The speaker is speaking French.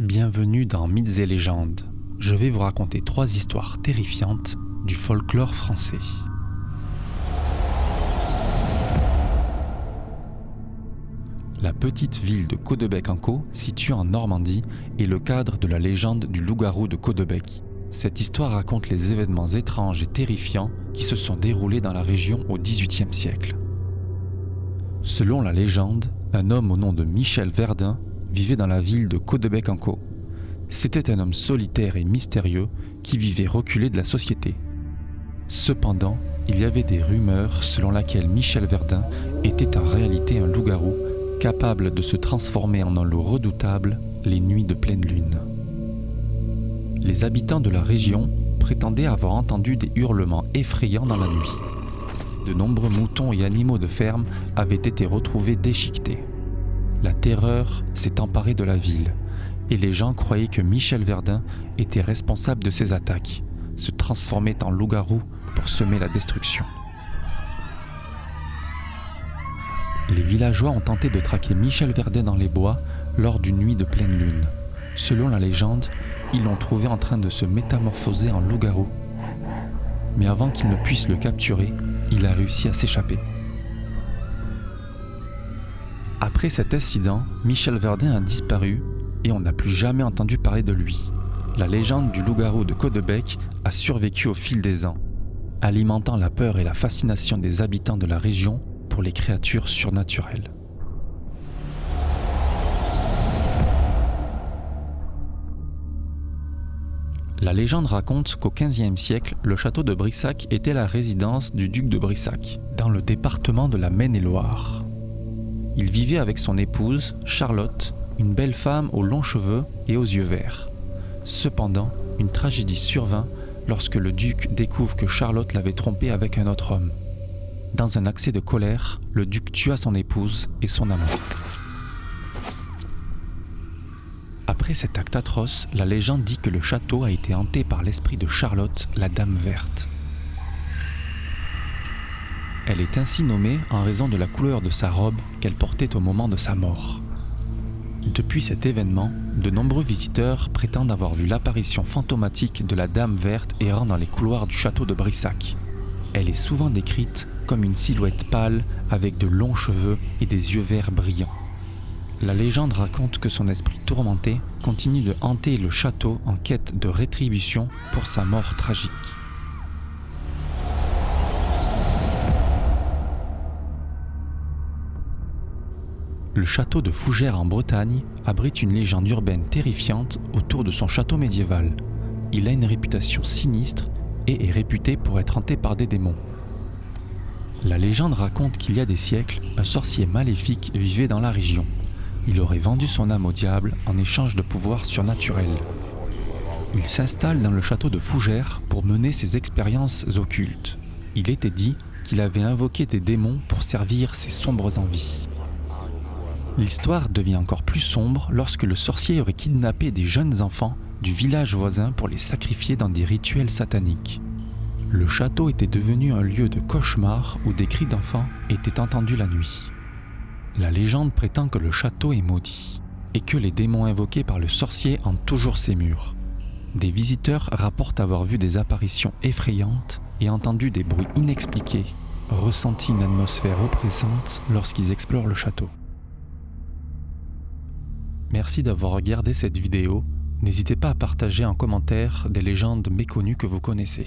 Bienvenue dans Mythes et légendes. Je vais vous raconter 3 histoires terrifiantes du folklore français. La petite ville de Caudebec-en-Caux, située en Normandie, est le cadre de la légende du loup-garou de Caudebec. Cette histoire raconte les événements étranges et terrifiants qui se sont déroulés dans la région au XVIIIe siècle. Selon la légende, un homme au nom de Michel Verdun vivait dans la ville de Caudebec-en-Caux. C'était un homme solitaire et mystérieux qui vivait reculé de la société. Cependant, il y avait des rumeurs selon lesquelles Michel Verdun était en réalité un loup-garou capable de se transformer en un loup redoutable les nuits de pleine lune. Les habitants de la région prétendaient avoir entendu des hurlements effrayants dans la nuit. De nombreux moutons et animaux de ferme avaient été retrouvés déchiquetés. La terreur s'est emparée de la ville et les gens croyaient que Michel Verdun était responsable de ces attaques, se transformait en loup-garou pour semer la destruction. Les villageois ont tenté de traquer Michel Verdun dans les bois lors d'une nuit de pleine lune. Selon la légende, ils l'ont trouvé en train de se métamorphoser en loup-garou. Mais avant qu'ils ne puissent le capturer, il a réussi à s'échapper. Après cet incident, Michel Verdun a disparu et on n'a plus jamais entendu parler de lui. La légende du loup-garou de Caudebec a survécu au fil des ans, alimentant la peur et la fascination des habitants de la région pour les créatures surnaturelles. La légende raconte qu'au XVe siècle, le château de Brissac était la résidence du duc de Brissac, dans le département de la Maine-et-Loire. Il vivait avec son épouse, Charlotte, une belle femme aux longs cheveux et aux yeux verts. Cependant, une tragédie survint lorsque le duc découvre que Charlotte l'avait trompé avec un autre homme. Dans un accès de colère, le duc tua son épouse et son amant. Après cet acte atroce, la légende dit que le château a été hanté par l'esprit de Charlotte, la Dame Verte. Elle est ainsi nommée en raison de la couleur de sa robe qu'elle portait au moment de sa mort. Depuis cet événement, de nombreux visiteurs prétendent avoir vu l'apparition fantomatique de la Dame Verte errant dans les couloirs du château de Brissac. Elle est souvent décrite comme une silhouette pâle avec de longs cheveux et des yeux verts brillants. La légende raconte que son esprit tourmenté continue de hanter le château en quête de rétribution pour sa mort tragique. Le château de Fougères en Bretagne abrite une légende urbaine terrifiante autour de son château médiéval. Il a une réputation sinistre et est réputé pour être hanté par des démons. La légende raconte qu'il y a des siècles, un sorcier maléfique vivait dans la région. Il aurait vendu son âme au diable en échange de pouvoirs surnaturels. Il s'installe dans le château de Fougères pour mener ses expériences occultes. Il était dit qu'il avait invoqué des démons pour servir ses sombres envies. L'histoire devient encore plus sombre lorsque le sorcier aurait kidnappé des jeunes enfants du village voisin pour les sacrifier dans des rituels sataniques. Le château était devenu un lieu de cauchemar où des cris d'enfants étaient entendus la nuit. La légende prétend que le château est maudit et que les démons invoqués par le sorcier hantent toujours ses murs. Des visiteurs rapportent avoir vu des apparitions effrayantes et entendu des bruits inexpliqués, ressenti une atmosphère oppressante lorsqu'ils explorent le château. Merci d'avoir regardé cette vidéo. N'hésitez pas à partager en commentaire des légendes méconnues que vous connaissez.